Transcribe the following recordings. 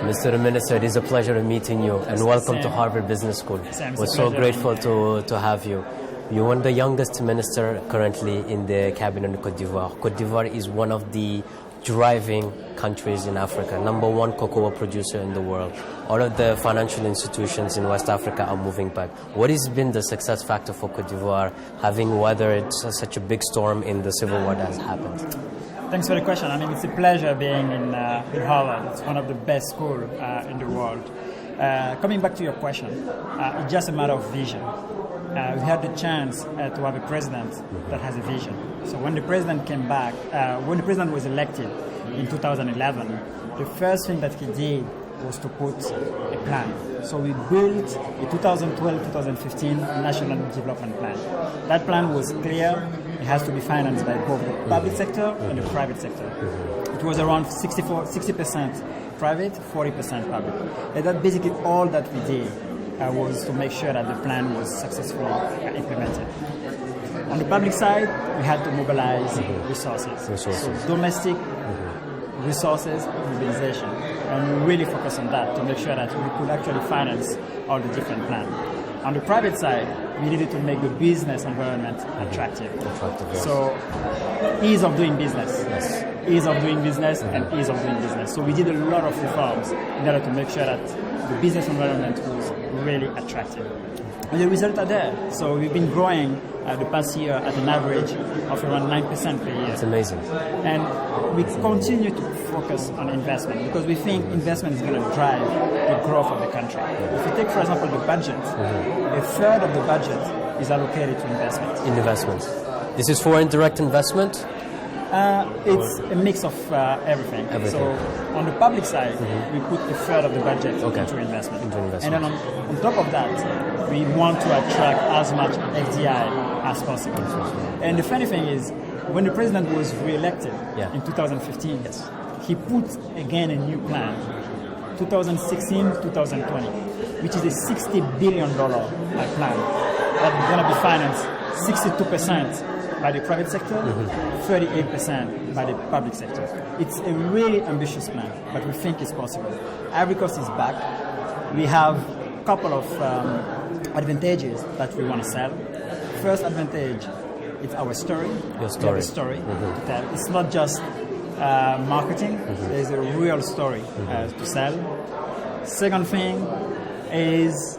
Mr. Minister, it is a pleasure meeting you, and welcome to Harvard Business School. We're so grateful to have you. You are the youngest minister currently in the cabinet of Côte d'Ivoire. Côte d'Ivoire is one of the driving countries in Africa, #1 cocoa producer in the world. All of the financial institutions in West Africa are moving back. What has been the success factor for Côte d'Ivoire, having weathered such a big storm in the civil war that has happened? Thanks for the question. I mean, it's a pleasure being in Harvard. It's one of the best schools in the world. Coming back to your question, it's just a matter of vision. We had the chance to have a president that has a vision. So when the president came back, when the president was elected in 2011, the first thing that he did was to put a plan. So we built a 2012-2015 National Development Plan. That plan was clear. It has to be financed by both the public sector and the private sector. It was around 60% private, 40% public. And that's basically all that we did. Was to make sure that the plan was successfully implemented. On the public side, we had to mobilize resources. So domestic resources mobilization. And we really focused on that to make sure that we could actually finance all the different plans. On the private side, we needed to make the business environment attractive. So ease of doing business. Yes. Ease of doing business and ease of doing business. So we did a lot of reforms in order to make sure that the business environment was really attractive. And the results are there. So we've been growing the past year at an average of around 9% per year. It's amazing. And we continue to focus on investment because we think investment is going to drive the growth of the country. If you take, for example, the budget, a third of the budget is allocated to investment. Investments. This is for indirect investment? It's a mix of everything. So on the public side, we put a third of the budget into investment. And then on top of that, we want to attract as much FDI as possible. And the funny thing is, when the president was re-elected in 2015, he put again a new plan, 2016-2020, which is a $60 billion plan that's going to be financed 62% by the private sector, 38% by the public sector. It's a really ambitious plan, but we think it's possible. Ivory Coast is back. We have a couple of advantages that we want to sell. First advantage, it's our story. Your story. We have a story to tell. It's not just marketing. There's a real story to sell. Second thing is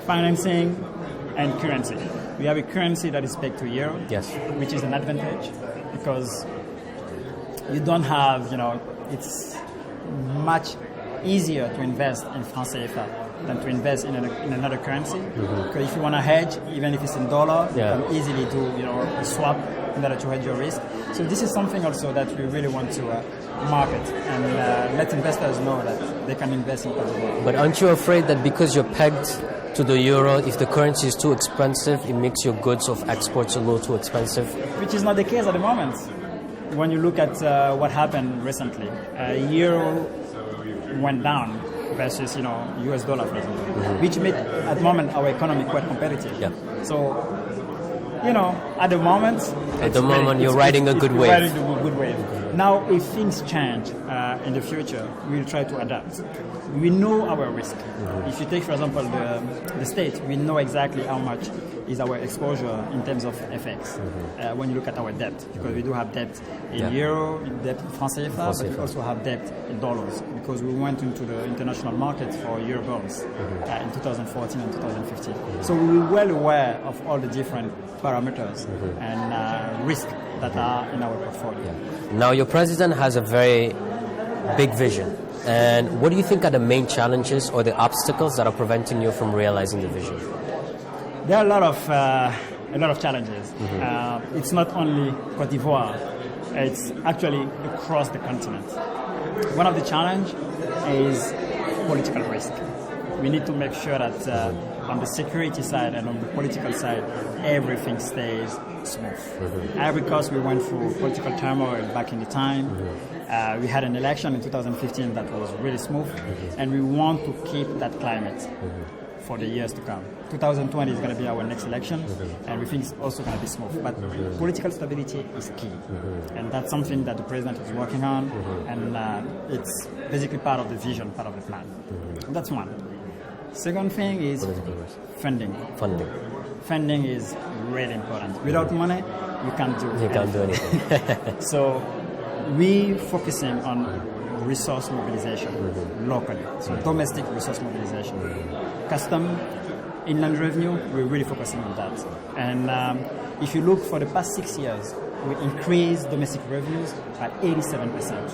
financing and currency. We have a currency that is pegged to euro, which is an advantage because you don't have, it's much easier to invest in franc CFA than to invest in another currency. Because if you want to hedge, even if it's in dollar, you can easily do a swap in order to hedge your risk. So this is something also that we really want to market and let investors know that they can invest in Côte d'Ivoire. But aren't you afraid that because you're pegged to the euro, if the currency is too expensive, it makes your goods of exports a little too expensive? Which is not the case at the moment. When you look at what happened recently, euro went down versus US dollar, for example, which made at the moment our economy quite competitive. So at the moment, you're riding a good wave. Riding a good wave. Now, if things change in the future, we'll try to adapt. We know our risk. If you take, for example, the States, we know exactly how much is our exposure in terms of FX when you look at our debt, because we do have debt in euro, debt in franc CFA, but we also have debt in dollars, because we went into the international market for euro bonds in 2014 and 2015. So we were well aware of all the different parameters and risks that are in our portfolio. Now, your president has a very big vision. And what do you think are the main challenges or the obstacles that are preventing you from realizing the vision? There are a lot of challenges. It's not only Côte d'Ivoire; it's actually across the continent. One of the challenges is political risk. We need to make sure that on the security side and on the political side, everything stays smooth. Ivory Coast, we went through political turmoil back in the time. We had an election in 2015 that was really smooth, and we want to keep that climate. for the years to come. 2020 is going to be our next election, and we think it's also going to be smooth. But political stability is key, and that's something that the president is working on, and it's basically part of the vision, part of the plan. That's one. Second thing is funding. Funding is really important. Without money, you can't do anything. So we focusing on resource mobilization locally, so domestic resource mobilization. Custom, inland revenue, we're really focusing on that. And if you look for the past 6 years, we increased domestic revenues by 87%.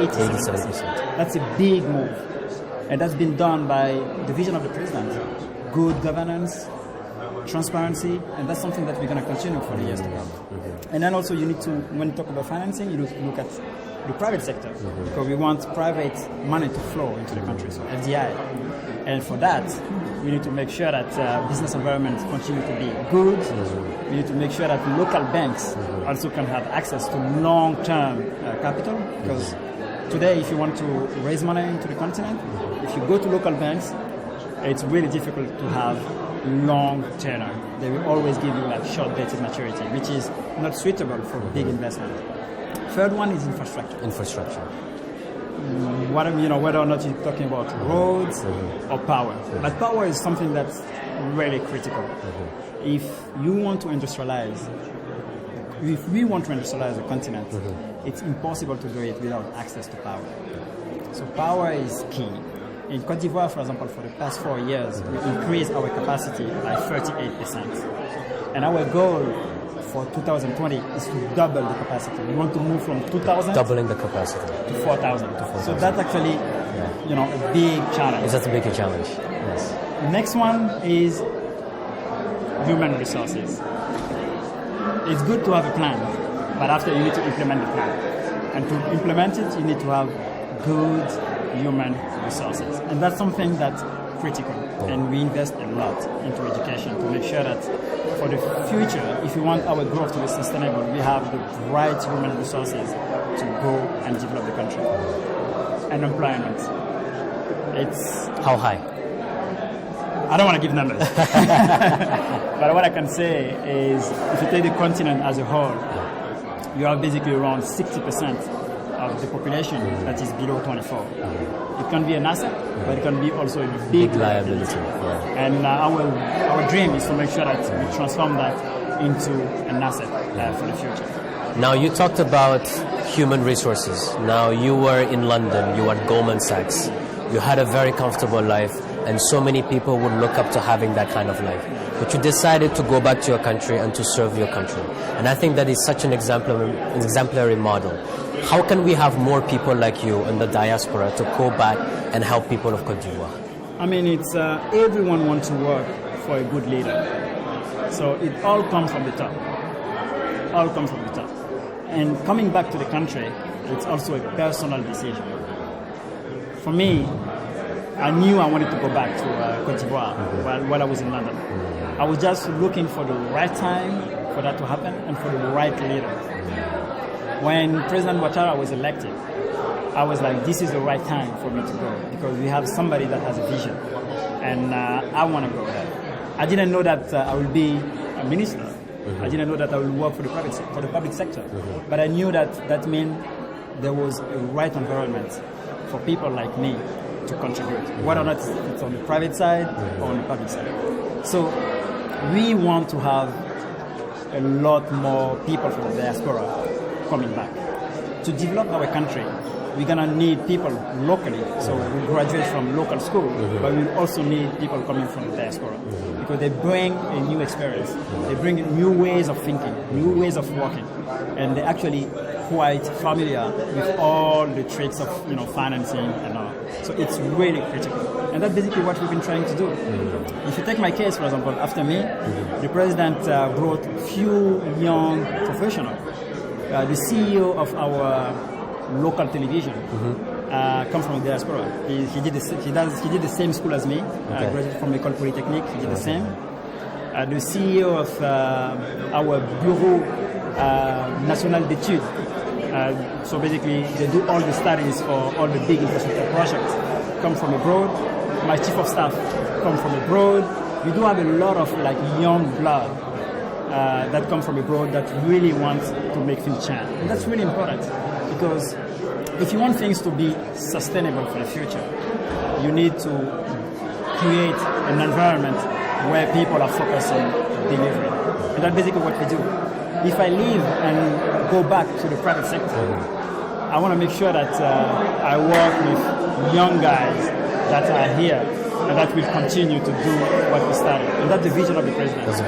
87%. That's a big move. And that's been done by the vision of the president. Good governance, transparency, and that's something that we're going to continue for the years to come. And then also you need to, when you talk about financing, you look at the private sector, because we want private money to flow into the country, so FDI. And for that, we need to make sure that business environments continue to be good. We need to make sure that local banks also can have access to long-term capital, because today, if you want to raise money into the continent, if you go to local banks, it's really difficult to have long tenor. They will always give you like short-dated maturity, which is not suitable for big investment. Third one is infrastructure. Whether or not you're talking about roads or power. But power is something that's really critical. If you want to industrialize, if we want to industrialize the continent, it's impossible to do it without access to power. So power is key. In Côte d'Ivoire, for example, for the past 4 years, we increased our capacity by 38%. And our goal for 2020 is to double the capacity. We want to move from 2,000 doubling the capacity to 4,000. So that's actually, a big challenge. That's a big challenge. Yes. Next one is human resources. It's good to have a plan, but after you need to implement the plan. And to implement it, you need to have good human resources. And that's something that's critical. And we invest a lot into education to make sure that for the future, if we want our growth to be sustainable, we have the right human resources to go and develop the country. And employment. It's... How high? I don't want to give numbers. But what I can say is, if you take the continent as a whole, you have basically around 60% of the population that is below 24. It can be an asset, but it can be also a big liability. And our dream is to make sure that we transform that into an asset for the future. Now, you talked about human resources. Now, you were in London, you were at Goldman Sachs. You had a very comfortable life, and so many people would look up to having that kind of life. But you decided to go back to your country and to serve your country. And I think that is such an exemplary model. How can we have more people like you in the diaspora to go back and help people of Côte d'Ivoire? I mean, it's everyone wants to work for a good leader. So it all comes from the top. All comes from the top. And coming back to the country, it's also a personal decision. For me, I knew I wanted to go back to Côte d'Ivoire while I was in London. I was just looking for the right time for that to happen and for the right leader. When President Ouattara was elected, I was like, this is the right time for me to go, because we have somebody that has a vision, and I want to go there. I didn't know that I will be a minister. I didn't know that I will work for the public sector. But I knew that meant there was a right environment for people like me to contribute, whether or not it's on the private side or on the public side. So we want to have a lot more people from the diaspora coming back. To develop our country, we're going to need people locally, so we graduate from local school, but we also need people coming from the diaspora, because they bring a new experience, they bring new ways of thinking, new ways of working, and they're actually quite familiar with all the tricks of financing and all. So it's really critical. And that's basically what we've been trying to do. If you take my case, for example, after me, the president brought few young professionals. The CEO of our local television comes from the diaspora. He did the same school as me. Graduated from École Polytechnique. He did the same. The CEO of our Bureau National d'Etudes. So basically, they do all the studies for all the big infrastructure projects. Come from abroad. My chief of staff come from abroad. We do have a lot of like young blood that come from abroad that really want to make things change. And that's really important because if you want things to be sustainable for the future, you need to create an environment where people are focused on delivery. And that's basically what we do. If I leave and go back to the private sector, I want to make sure that I work with young guys that are here and that will continue to do what we started. And that's the vision of the president, to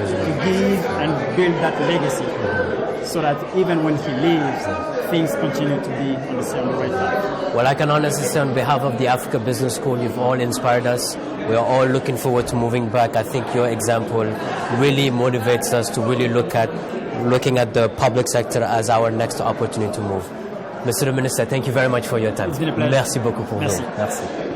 give and build that legacy so that even when he leaves, things continue to be on the right path. Well, I can honestly say on behalf of the Africa Business School, you've all inspired us. We are all looking forward to moving back. I think your example really motivates us to really looking at the public sector as our next opportunity to move. Monsieur le Ministre, thank you very much for your time. It's been a pleasure. Merci beaucoup pour Merci. vous. Merci.